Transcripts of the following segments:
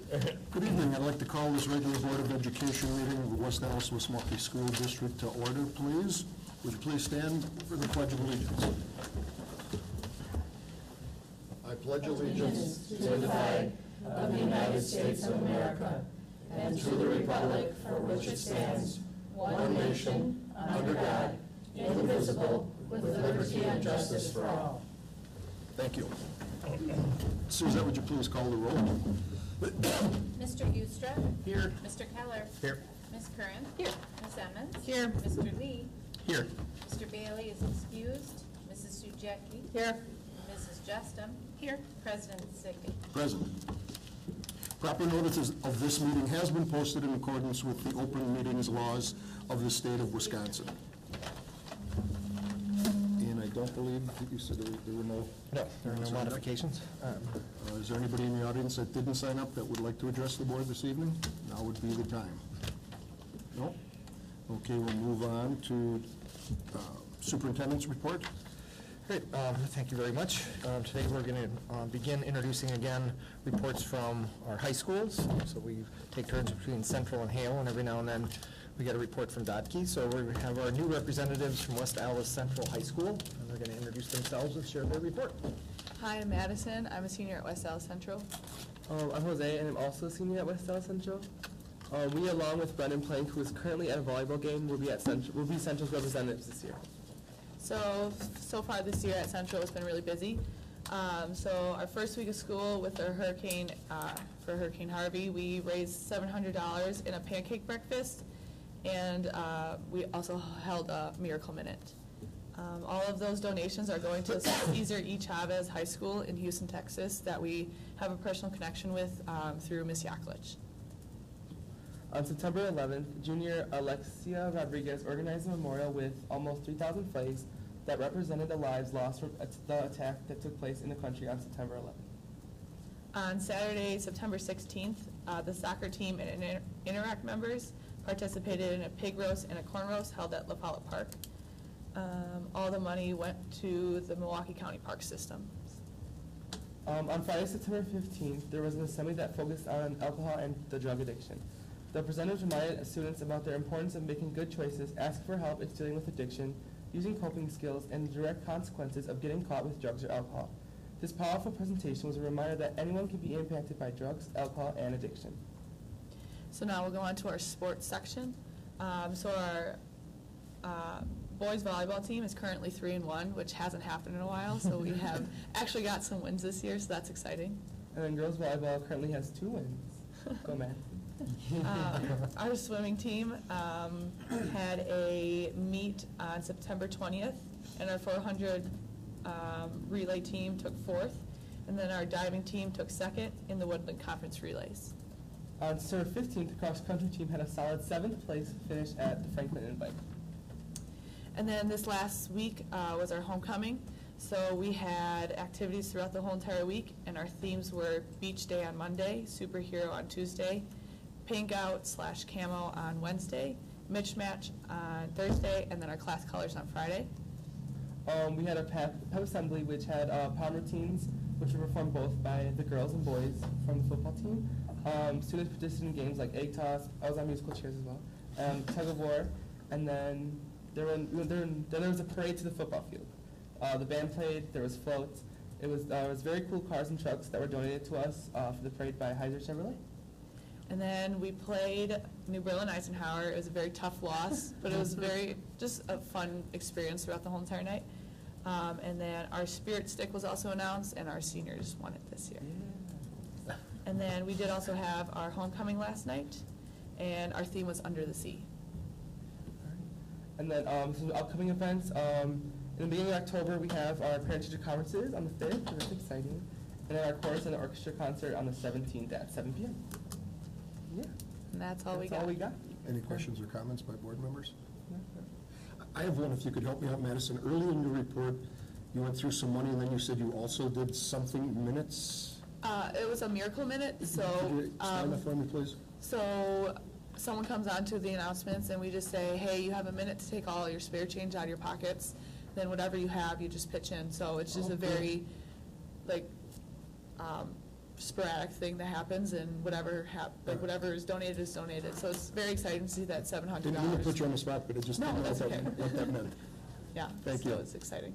Good evening. I'd like to call this regular Board of Education meeting of the West Allis Wismaki School District to order, please. Would you please stand for the Pledge of Allegiance? I pledge allegiance to the flag of the United States of America and to the republic for which it stands, one nation, under God, indivisible, with liberty and justice for all. Thank you. Suzette, would you please call the roll? Mr. Ustra. Here. Mr. Keller. Here. Ms. Curran. Here. Ms. Emmons. Here. Mr. Lee. Here. Mr. Bailey is excused. Mrs. Sujecki. Here. Mrs. Justum. Here. President Signy. Present. Proper notice of this meeting has been posted in accordance with the open meetings laws of the state of Wisconsin. And I don't believe that you said there were no... No, there are no modifications. Is there anybody in the audience that didn't sign up that would like to address the board this evening? Now would be the time. No? Okay, we'll move on to superintendent's report. Great, thank you very much. Today we're going to begin introducing again reports from our high schools. So we take turns between Central and Hale, and every now and then we get a report from Dotke. So we have our new representatives from West Allis Central High School, and they're going to introduce themselves and share their report. Hi, I'm Madison. I'm a senior at West Allis Central. I'm Jose, and I'm also a senior at West Allis Central. We, along with Brendan Plank, who is currently at a volleyball game, will be Central's representatives this year. So far this year at Central, it's been really busy. So our first week of school with our hurricane, for Hurricane Harvey, we raised $700 in a pancake breakfast, and we also held a Miracle Minute. All of those donations are going to Cesar E. Chavez High School in Houston, Texas, that we have a personal connection with through Ms. Yaklich. On September 11th, junior Alexia Rodriguez organized a memorial with almost 3,000 flags that represented the lives lost from the attack that took place in the country on September 11th. On Saturday, September 16th, the soccer team and Interact members participated in a pig roast and a corn roast held at La Follette Park. All the money went to the Milwaukee County Park System. On Friday, September 15th, there was an assembly that focused on alcohol and the drug addiction. The presenters reminded students about their importance of making good choices, asking for help in dealing with addiction, using coping skills, and the direct consequences of getting caught with drugs or alcohol. This powerful presentation was a reminder that anyone can be impacted by drugs, alcohol, and addiction. So now we'll go on to our sports section. So our boys volleyball team is currently 3-1, which hasn't happened in a while. So we have actually got some wins this year, so that's exciting. And then girls volleyball currently has 2 wins. Go, Matt. Our swimming team had a meet on September 20th, and our 400 relay team took 4th, and then our diving team took 2nd in the Woodland Conference relays. On September 15th, the cross-country team had a solid 7th place finish at the Franklin Invite. And then this last week was our homecoming. So we had activities throughout the whole entire week, and our themes were Beach Day on Monday, Superhero on Tuesday, Pink Out / Camo on Wednesday, Mitch Match on Thursday, and then our class colors on Friday. We had a pep assembly which had pound routines, which were performed both by the girls and boys from the football team. Students participated in games like egg toss. I was on musical chairs as well. Tug of war, and then there was a parade to the football field. The band played. There was floats. It was very cool cars and trucks that were donated to us for the parade by Heiser Chevrolet. And then we played New Berlin Eisenhower. It was a very tough loss, but it was just a fun experience throughout the whole entire night. And then our Spirit Stick was also announced, and our seniors won it this year. Yeah. And then we did also have our homecoming last night, and our theme was Under the Sea. And then some upcoming events. In the beginning of October, we have our parent-teacher conferences on the 5th, so that's exciting. And then our chorus and orchestra concert on the 17th at 7 p.m. Yeah. And that's all we got. That's all we got. Any questions or comments by board members? I have one, if you could help me out, Madison. Early in your report, you went through some money, and then you said you also did something minutes. It was a Miracle Minute, so... Could you explain that for me, please? So someone comes on to the announcements, and we just say, hey, you have a minute to take all your spare change out of your pockets. Then whatever you have, you just pitch in. So it's just a very, sporadic thing that happens, and whatever whatever is donated is donated. So it's very exciting to see that $700. Didn't mean to put you on the spot, but it just No, didn't know that's okay. what that meant. Yeah, Thank so you. it's exciting.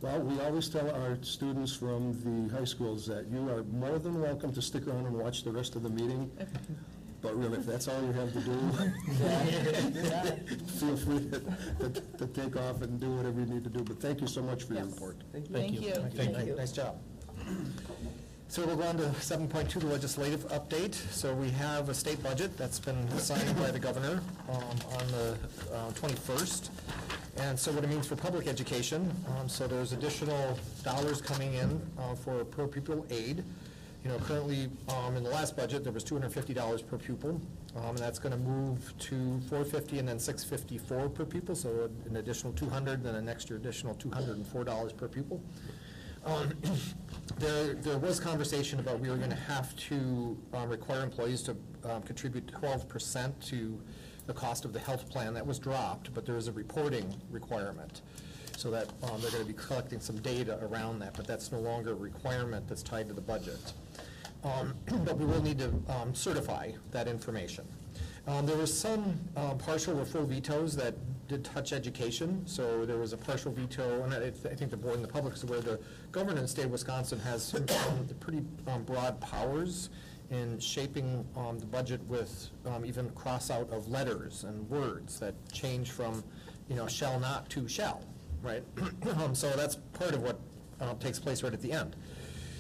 Well, we always tell our students from the high schools that you are more than welcome to stick around and watch the rest of the meeting. But really, if that's all you have to do, feel free to take off and do whatever you need to do. But thank you so much for your Yes. report. Thank you. Nice job. So we'll go on to 7.2, the legislative update. So we have a state budget that's been signed by the governor on the 21st. And so what it means for public education, so there's additional dollars coming in for per pupil aid. You know, currently, in the last budget, there was $250 per pupil, and that's going to move to $450 and then $654 per pupil, so an additional $200, then the next year additional $204 per pupil. There was conversation about we were going to have to require employees to contribute 12% to the cost of the health plan. That was dropped, but there is a reporting requirement, so that they're going to be collecting some data around that, but that's no longer a requirement that's tied to the budget. But we will need to certify that information. There were some partial or full vetoes that did touch education. So there was a partial veto, and I think the board and the public is aware the governor in the state of Wisconsin has some pretty broad powers in shaping the budget with even cross out of letters and words that change from, shall not to shall, right? So that's part of what takes place right at the end.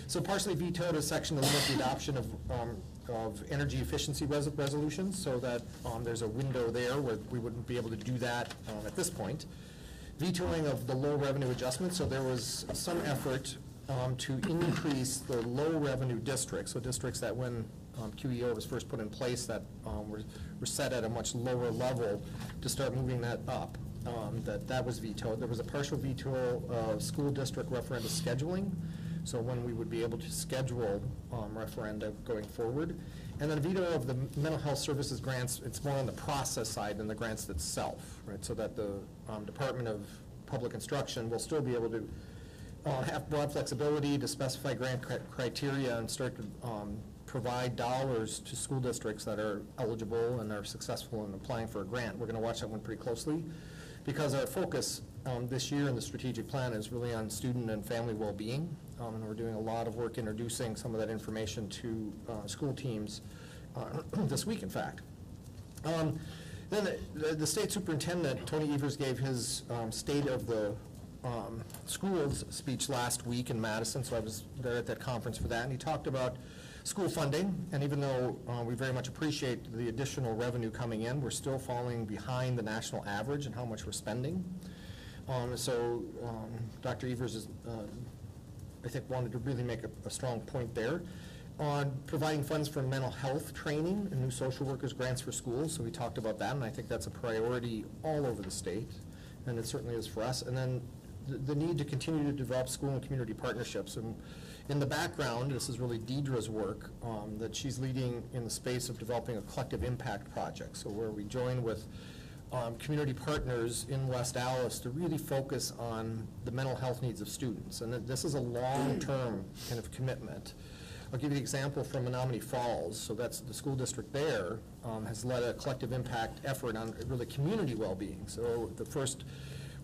So partially vetoed a section to limit the adoption of energy efficiency resolutions, so that there's a window there where we wouldn't be able to do that at this point. Vetoing of the low revenue adjustment, so there was some effort to increase the low revenue districts, so districts that when QEO was first put in place that were set at a much lower level, to start moving that up. That was vetoed. There was a partial veto of school district referenda scheduling, so when we would be able to schedule referenda going forward. And then a veto of the mental health services grants. It's more on the process side than the grants itself, right? So that the Department of Public Instruction will still be able to have broad flexibility to specify grant criteria and start to provide dollars to school districts that are eligible and are successful in applying for a grant. We're going to watch that one pretty closely, because our focus this year in the strategic plan is really on student and family well-being, and we're doing a lot of work introducing some of that information to school teams this week, in fact. Then the state superintendent, Tony Evers, gave his State of the Schools speech last week in Madison, so I was there at that conference for that, and he talked about school funding, and even though we very much appreciate the additional revenue coming in, we're still falling behind the national average in how much we're spending. So Dr. Evers is, I think, wanted to really make a strong point there on providing funds for mental health training and new social workers grants for schools. So we talked about that, and I think that's a priority all over the state, and it certainly is for us. And then the need to continue to develop school and community partnerships. And in the background, this is really Deidre's work that she's leading in the space of developing a collective impact project. So where we join with community partners in West Allis to really focus on the mental health needs of students. And this is a long-term kind of commitment. I'll give you an example from Menominee Falls. So that's the school district there has led a collective impact effort on really community well-being. So the first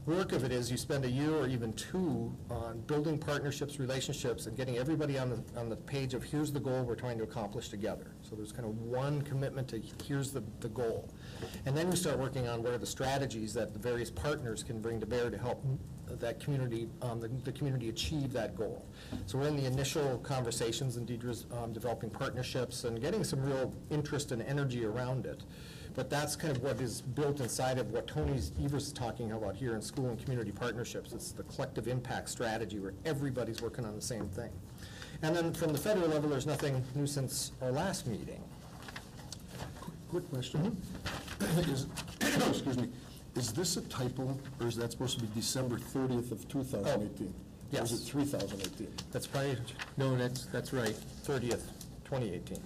work of it is you spend a year or even two on building partnerships, relationships, and getting everybody on the page of here's the goal we're trying to accomplish together. So there's kind of one commitment to here's the goal. And then we start working on what are the strategies that the various partners can bring to bear to help that community, the community achieve that goal. So we're in the initial conversations, and Deidre's developing partnerships and getting some real interest and energy around it. But that's kind of what is built inside of what Tony Evers is talking about here in school and community partnerships. It's the collective impact strategy where everybody's working on the same thing. And then from the federal level, there's nothing new since our last meeting. Quick question. Excuse me. Is this a typo, or is that supposed to be December 30th of 2018? Yes. Or is it 3018? That's probably No, that's right. 30th, 2018.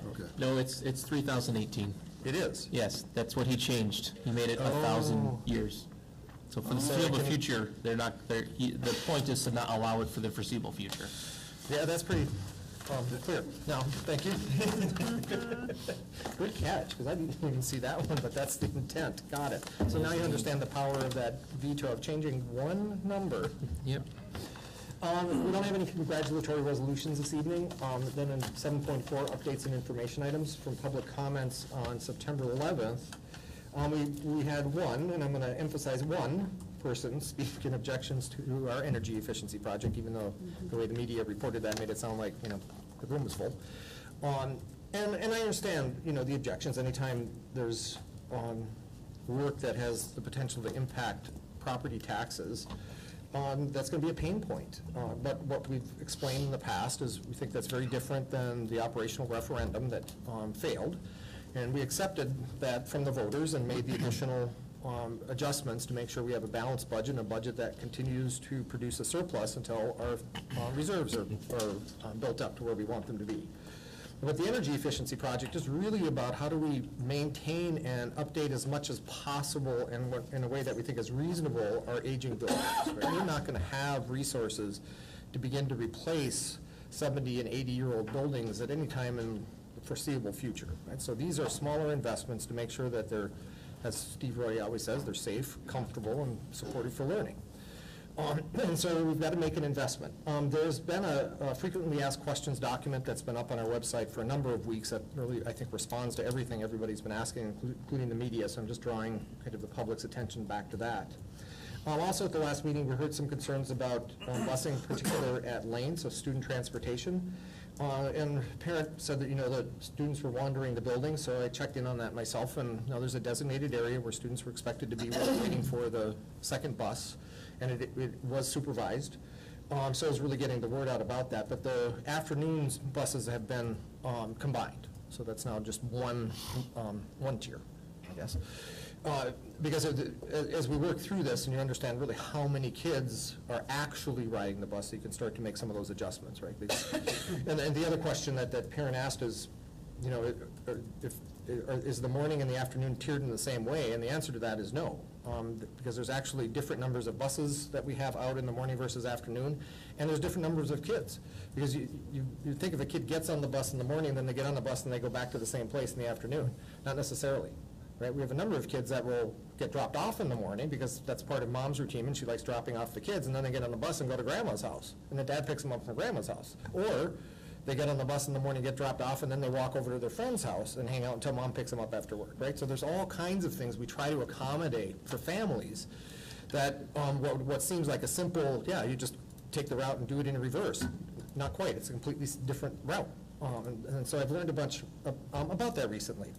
Okay. No, it's 3018. It is. Yes, that's what he changed. He made it 1,000 years. So for the foreseeable future, the point is to not allow it for the foreseeable future. Yeah, that's pretty Clear. No, thank you. Good catch, because I didn't even see that one, but that's the intent. Got it. So now you understand the power of that veto of changing one number. Yep. We don't have any congratulatory resolutions this evening. Then in 7.4, updates and information items from public comments on September 11th. We had one, and I'm going to emphasize one person speak in objections to our energy efficiency project, even though the way the media reported that made it sound like, the room was full. And I understand, the objections. Anytime there's work that has the potential to impact property taxes, that's going to be a pain point. But what we've explained in the past is we think that's very different than the operational referendum that failed. And we accepted that from the voters and made the additional adjustments to make sure we have a balanced budget and a budget that continues to produce a surplus until our reserves are built up to where we want them to be. But the energy efficiency project is really about how do we maintain and update as much as possible and in a way that we think is reasonable our aging buildings. Right? We're not going to have resources to begin to replace 70 and 80-year-old buildings at any time in the foreseeable future. Right? So these are smaller investments to make sure that they're, as Steve Roy always says, they're safe, comfortable, and supportive for learning. And so we've got to make an investment. There's been a frequently asked questions document that's been up on our website for a number of weeks that really, I think, responds to everything everybody's been asking, including the media, so I'm just drawing kind of the public's attention back to that. Also at the last meeting, we heard some concerns about busing, particularly at Lane, so student transportation. And a parent said that, the students were wandering the building, so I checked in on that myself, and there's a designated area where students were expected to be waiting for the second bus, and it was supervised. So I was really getting the word out about that, but the afternoons buses have been combined, so that's now just one tier, I guess. Because as we work through this and you understand really how many kids are actually riding the bus, you can start to make some of those adjustments, right? And the other question that parent asked is, is the morning and the afternoon tiered in the same way? And the answer to that is no, because there's actually different numbers of buses that we have out in the morning versus afternoon, and there's different numbers of kids. Because you think if a kid gets on the bus in the morning, then they get on the bus and they go back to the same place in the afternoon. Not necessarily. Right? We have a number of kids that will get dropped off in the morning because that's part of mom's routine and she likes dropping off the kids, and then they get on the bus and go to grandma's house, and then dad picks them up from grandma's house. Or they get on the bus in the morning, get dropped off, and then they walk over to their friend's house and hang out until mom picks them up after work, right? So there's all kinds of things we try to accommodate for families that what seems like a simple, you just take the route and do it in reverse. Not quite. It's a completely different route. And so I've learned a bunch about that recently.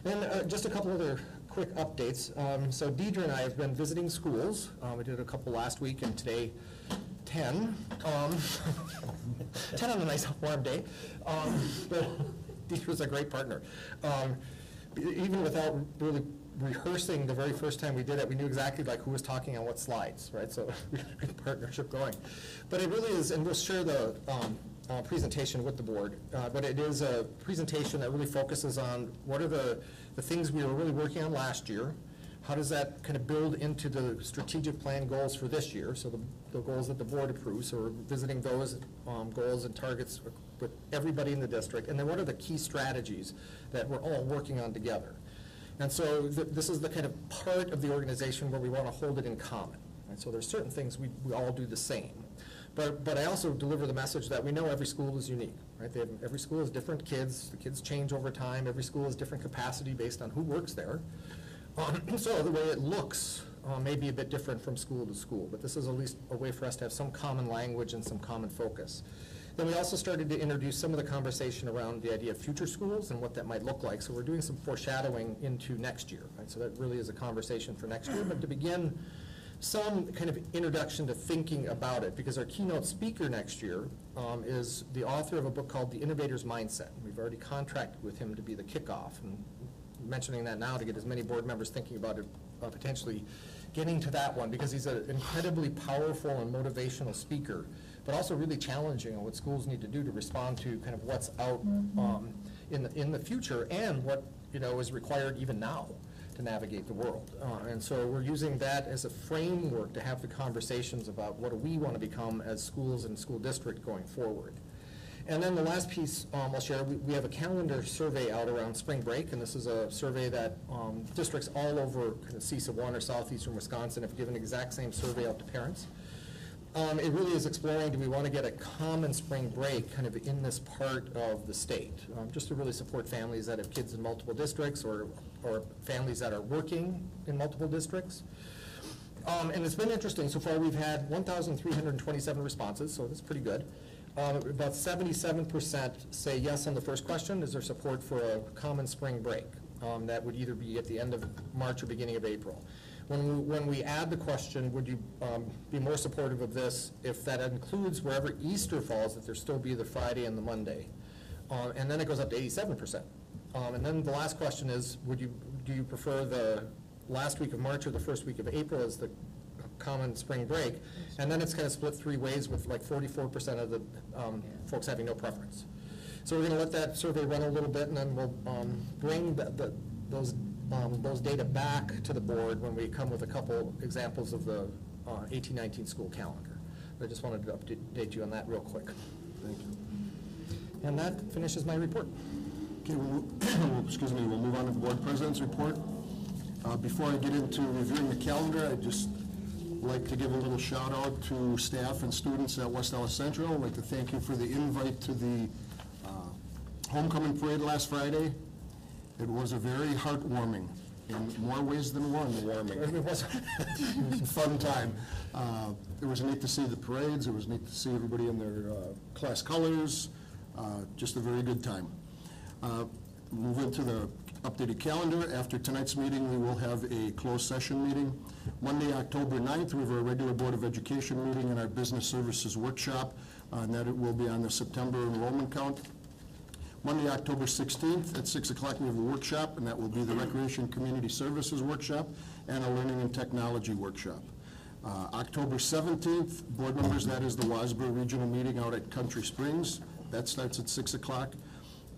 And just a couple other quick updates. So Deidre and I have been visiting schools. We did a couple last week, and today 10. 10 on a nice warm day. But Deidre's a great partner. Even without really rehearsing the very first time we did it, we knew exactly who was talking on what slides, right? So we had a good partnership going. But it really is, and we'll share the presentation with the board, but it is a presentation that really focuses on what are the things we were really working on last year, how does that kind of build into the strategic plan goals for this year, so the goals that the board approves, so we're visiting those goals and targets with everybody in the district, and then what are the key strategies that we're all working on together. And so this is the kind of part of the organization where we want to hold it in common. Right? So there's certain things we all do the same. But I also deliver the message that we know every school is unique, right? Every school has different kids. The kids change over time. Every school has different capacity based on who works there. So the way it looks may be a bit different from school to school, but this is at least a way for us to have some common language and some common focus. Then we also started to introduce some of the conversation around the idea of future schools and what that might look like. So we're doing some foreshadowing into next year, right? So that really is a conversation for next year. But to begin, some kind of introduction to thinking about it, because our keynote speaker next year is the author of a book called The Innovator's Mindset. We've already contracted with him to be the kickoff, and I'm mentioning that now to get as many board members thinking about it, potentially getting to that one, because he's an incredibly powerful and motivational speaker, but also really challenging on what schools need to do to respond to kind of what's out in the future and what is required even now to navigate the world. And so we're using that as a framework to have the conversations about what do we want to become as schools and school district going forward. And then the last piece I'll share, we have a calendar survey out around spring break, and this is a survey that districts all over kind of CESA 1 or southeastern Wisconsin have given the exact same survey out to parents. It really is exploring, do we want to get a common spring break kind of in this part of the state, just to really support families that have kids in multiple districts or families that are working in multiple districts. And it's been interesting. So far, we've had 1,327 responses, so that's pretty good. About 77% say yes on the first question. Is there support for a common spring break? That would either be at the end of March or beginning of April. When we add the question, would you be more supportive of this if that includes wherever Easter falls, that there still be the Friday and the Monday? And then it goes up to 87%. And then the last question is, do you prefer the last week of March or the first week of April as the common spring break? And then it's kind of split three ways with like 44% of the folks having no preference. So we're going to let that survey run a little bit, and then we'll bring those data back to the board when we come with a couple examples of the 18-19 school calendar. I just wanted to update you on that real quick. Thank you. And that finishes my report. Okay, excuse me, we'll move on to the board president's report. Before I get into reviewing the calendar, I'd just like to give a little shout out to staff and students at West Allis Central. I'd like to thank you for the invite to the homecoming parade last Friday. It was a very heartwarming, in more ways than one, warming. It was a fun time. It was neat to see the parades. It was neat to see everybody in their class colors. Just a very good time. Moving to the updated calendar, after tonight's meeting, we will have a closed session meeting. Monday, October 9th, we have our regular Board of Education meeting and our Business Services Workshop, and that it will be on the September enrollment count. Monday, October 16th at 6 o'clock, we have a workshop, and that will be the Recreation Community Services Workshop and a Learning and Technology Workshop. October 17th, board members, that is the Wasboro Regional Meeting out at Country Springs. That starts at 6 o'clock.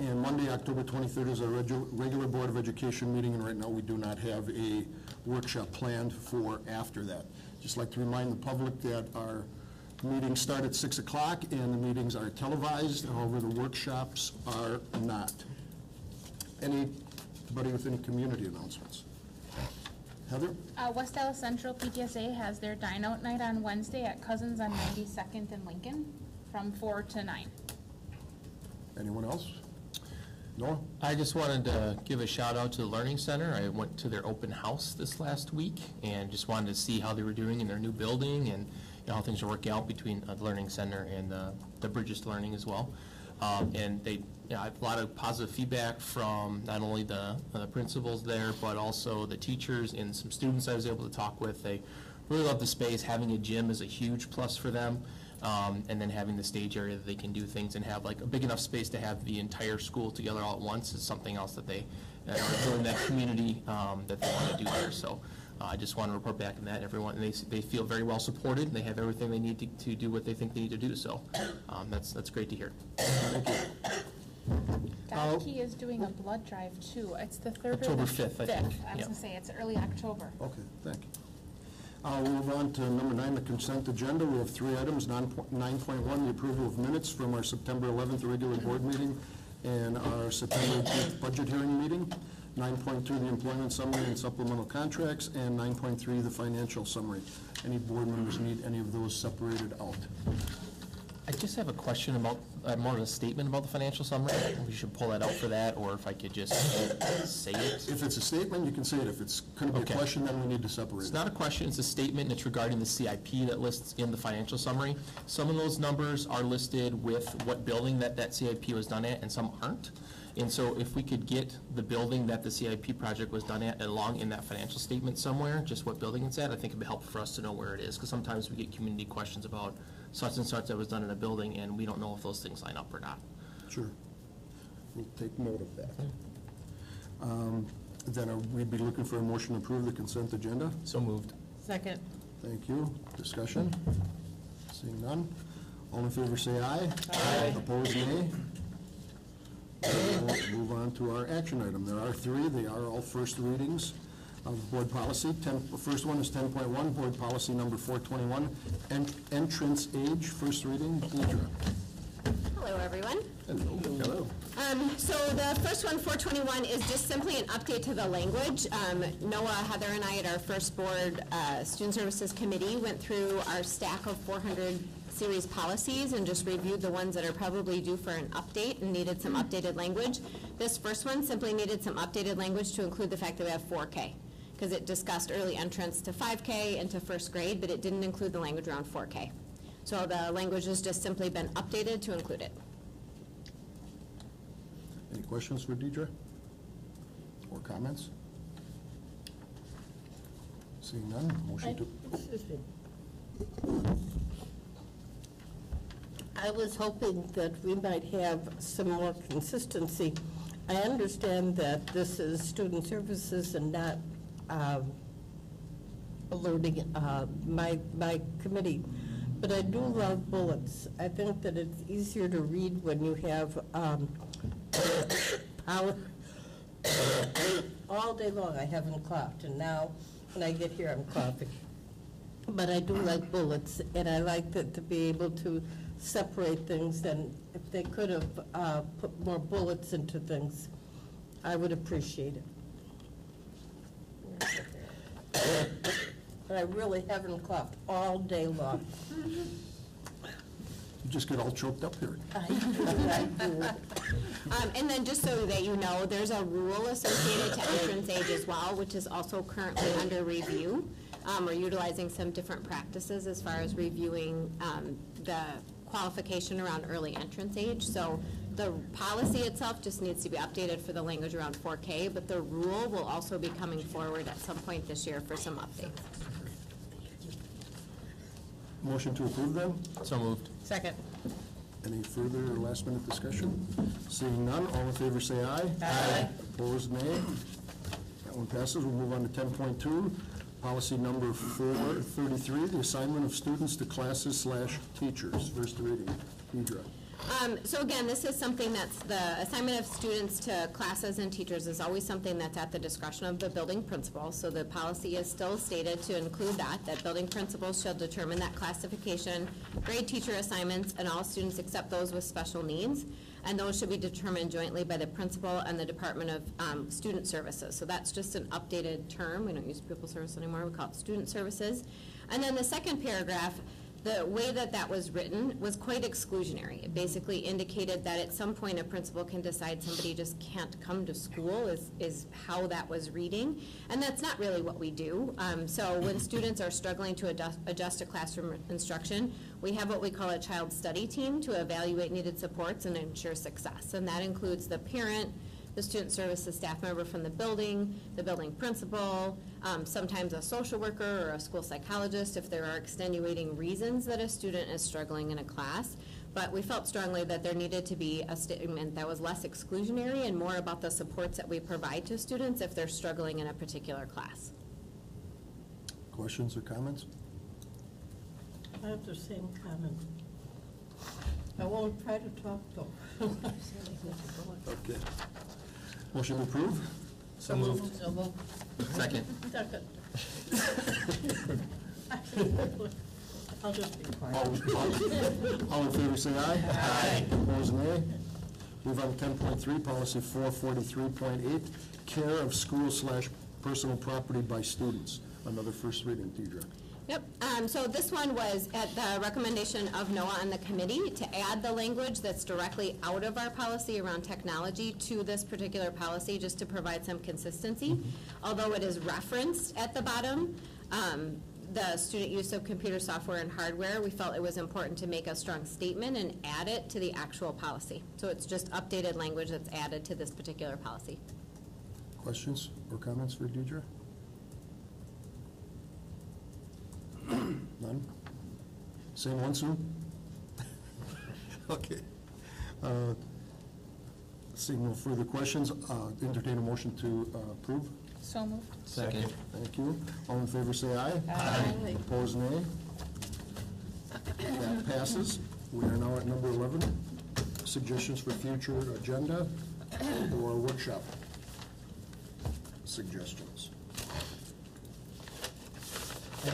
And Monday, October 23rd is our regular Board of Education meeting, and right now we do not have a workshop planned for after that. Just like to remind the public that our meetings start at 6 o'clock and the meetings are televised, however the workshops are not. Anybody with any community announcements? Heather? West Allis Central PTSA has their dine-out night on Wednesday at Cousins on 92nd and Lincoln from 4 to 9. Anyone else? No? I just wanted to give a shout out to the Learning Center. I went to their open house this last week and just wanted to see how they were doing in their new building and how things are working out between the Learning Center and the Bridges to Learning as well. And they, I have a lot of positive feedback from not only the principals there, but also the teachers and some students I was able to talk with. They really love the space. Having a gym is a huge plus for them. And then having the stage area that they can do things and have like a big enough space to have the entire school together all at once is something else that they are doing that community that they want to do there. So I just want to report back on that. Everyone, they feel very well supported. They have everything they need to do what they think they need to do. So that's great to hear. Thank you. Dr. Key is doing a blood drive too. It's the 3rd October or the 5th, I think. I was Yeah. going to say, it's early October. Okay, thank you. We'll move on to number 9, the consent agenda. We have 3 items. 9.1, the approval of minutes from our September 11th regular board meeting and our September 8th budget hearing meeting. 9.2, the employment summary and supplemental contracts, and 9.3, the financial summary. Any board members need any of those separated out? I just have a question about, more of a statement about the financial summary. We should pull that out for that, or if I could just say it. If it's a statement, you can say it. If it's going to be Okay. a question, then we need to separate It's it. not a question, it's a statement, and it's regarding the CIP that lists in the financial summary. Some of those numbers are listed with what building that CIP was done at, and some aren't. And so if we could get the building that the CIP project was done at along in that financial statement somewhere, just what building it's at, I think it'd be helpful for us to know where it is, because sometimes we get community questions about such and such that was done in a building, and we don't know if those things line up or not. Sure. We'll take note of that. Then we'd be looking for a motion to approve the consent agenda. So moved. Second. Thank you. Discussion? Seeing none. All in favor say aye. Aye. Opposed, nay. We'll move on to our action item. There are 3. They are all first readings of board policy. First one is 10.1, board policy number 421, entrance age, first reading. Deidre. Hello, everyone. Hello. So the first one, 421, is just simply an update to the language. Noah, Heather, and I at our first board Student Services Committee went through our stack of 400 series policies and just reviewed the ones that are probably due for an update and needed some updated language. This first one simply needed some updated language to include the fact that we have 4K, because it discussed early entrance to 5K and to first grade, but it didn't include the language around 4K. So the language has just simply been updated to include it. Any questions for Deidre? Or comments? Seeing none, motion to... I was hoping that we might have some more consistency. I understand that this is student services and not alerting my committee, but I do love bullets. I think that it's easier to read when you have power. All day long I haven't coughed, and now when I get here I'm coughing. But I do like bullets, and I like to be able to separate things, and if they could have put more bullets into things, I would appreciate it. But I really haven't coughed all day long. You just get all choked up here. I do. And then just so that you know, there's a rule associated to entrance age as well, which is also currently under review. We're utilizing some different practices as far as reviewing the qualification around early entrance age. So the policy itself just needs to be updated for the language around 4K, but the rule will also be coming forward at some point this year for some updates. Motion to approve then? So moved. Second. Any further or last minute discussion? Seeing none, all in favor say aye. Aye. Opposed, nay. That one passes. We'll move on to 10.2, policy number 433, the assignment of students to classes/teachers. First reading. Deidre. So again, this is something that's, the assignment of students to classes and teachers is always something that's at the discretion of the building principal. So the policy is still stated to include that building principals shall determine that classification, grade teacher assignments, and all students except those with special needs. And those should be determined jointly by the principal and the Department of Student Services. So that's just an updated term. We don't use pupil service anymore. We call it student services. And then the second paragraph, the way that was written was quite exclusionary. It basically indicated that at some point a principal can decide somebody just can't come to school is how that was reading. And that's not really what we do. So when students are struggling to adjust to classroom instruction, we have what we call a child study team to evaluate needed supports and ensure success. And that includes the parent, the student services staff member from the building principal, sometimes a social worker or a school psychologist if there are extenuating reasons that a student is struggling in a class. But we felt strongly that there needed to be a statement that was less exclusionary and more about the supports that we provide to students if they're struggling in a particular class. Questions or comments? I have the same comment. I won't try to talk though. Okay. Motion approved? So moved. Second. Second. I'll just be quiet. All in favor say aye. Aye. Opposed, nay. Move on to 10.3, policy 443.8, care of school/personal property by students. Another first reading, Deidre. Yep, so this one was at the recommendation of Noah and the committee to add the language that's directly out of our policy around technology to this particular policy, just to provide some consistency. Although it is referenced at the bottom, the student use of computer software and hardware, we felt it was important to make a strong statement and add it to the actual policy. So it's just updated language that's added to this particular policy. Questions or comments for Deidre? None? Same one, Sue? Okay. Seeing no further questions, entertain a motion to approve. So moved. Second. Thank you. All in favor say aye. Aye. Opposed, nay. That passes. We are now at number 11, suggestions for future agenda or workshop suggestions. I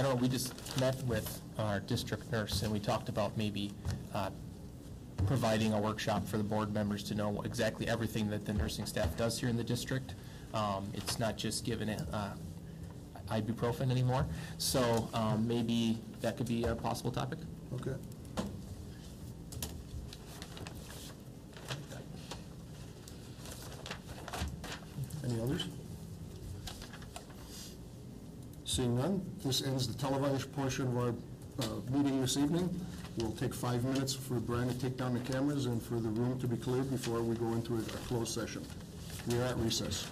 don't know, we just met with our district nurse and we talked about maybe providing a workshop for the board members to know exactly everything that the nursing staff does here in the district. It's not just given ibuprofen anymore, so maybe that could be a possible topic. Okay. Any others? Seeing none, this ends the televised portion of our meeting this evening. We'll take 5 minutes for Brian to take down the cameras and for the room to be cleared before we go into a closed session. We are at recess.